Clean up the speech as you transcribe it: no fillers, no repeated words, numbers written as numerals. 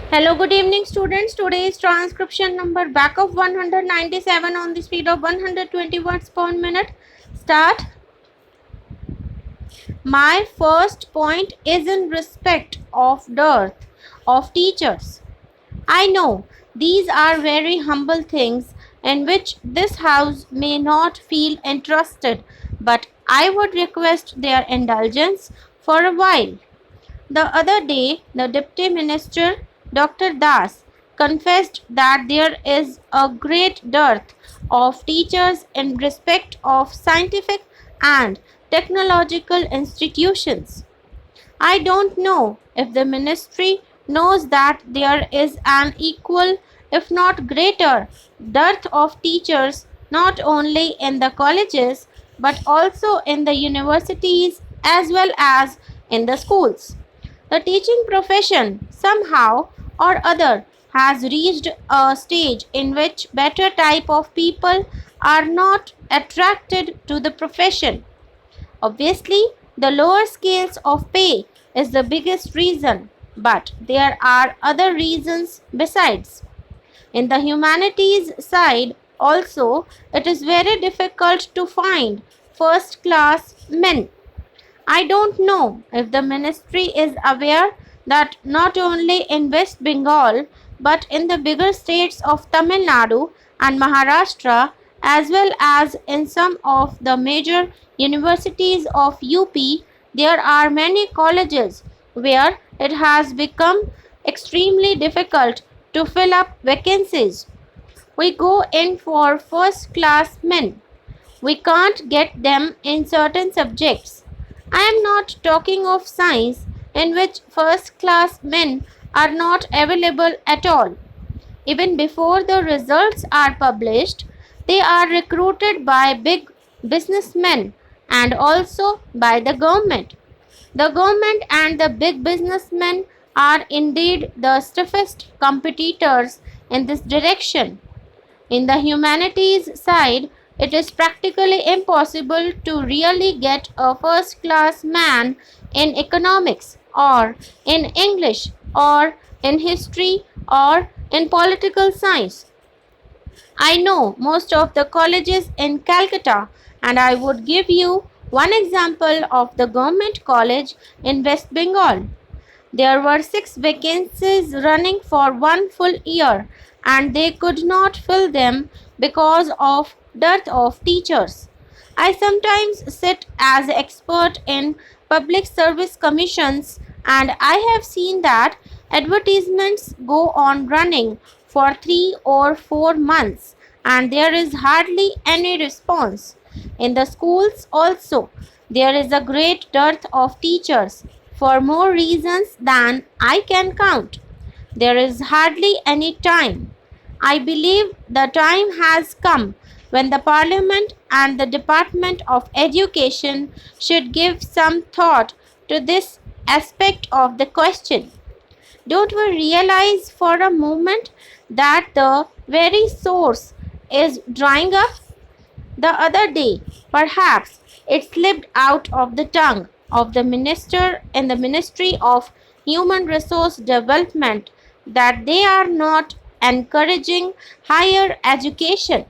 Hello, good evening, students. Today is transcription number back of 197 on the speed of 120 words per minute. Start. My first point is in respect of dearth of teachers. I know these are very humble things in which this house may not feel interested, but I would request their indulgence for a while. The other day, the Deputy Minister, Dr. Das, confessed that there is a great dearth of teachers in respect of scientific and technological institutions. I don't know if the ministry knows that there is an equal, if not greater, dearth of teachers not only in the colleges but also in the universities as well as in the schools. The teaching profession, somehow or other, has reached a stage in which better type of people are not attracted to the profession. Obviously, the lower scales of pay is the biggest reason, but there are other reasons besides. In the humanities side, also, it is very difficult to find first class men. I don't know if the ministry is aware that not only in West Bengal but in the bigger states of Tamil Nadu and Maharashtra as well as in some of the major universities of UP, there are many colleges where it has become extremely difficult to fill up vacancies. We go in for first class men. We can't get them in certain subjects. I am not talking of science in which first class men are not available at all. Even before the results are published, they are recruited by big businessmen and also by the government. The government and the big businessmen are indeed the stiffest competitors in this direction. In the humanities side, it is practically impossible to really get a first class man in economics or in English or in history or in political science. I know most of the colleges in Calcutta, and I would give you one example of the government college in West Bengal. There were 6 vacancies running for one full year, and they could not fill them because of dearth of teachers. I sometimes sit as expert in public service commissions, and I have seen that advertisements go on running for 3 or 4 months, and there is hardly any response. In the schools also, there is a great dearth of teachers for more reasons than I can count. There is hardly any time. I believe the time has come when the Parliament and the Department of Education should give some thought to this aspect of the question. Don't we realize for a moment that the very source is drying up? The other day, perhaps, it slipped out of the tongue of the minister in the Ministry of Human Resource Development that they are not encouraging higher education.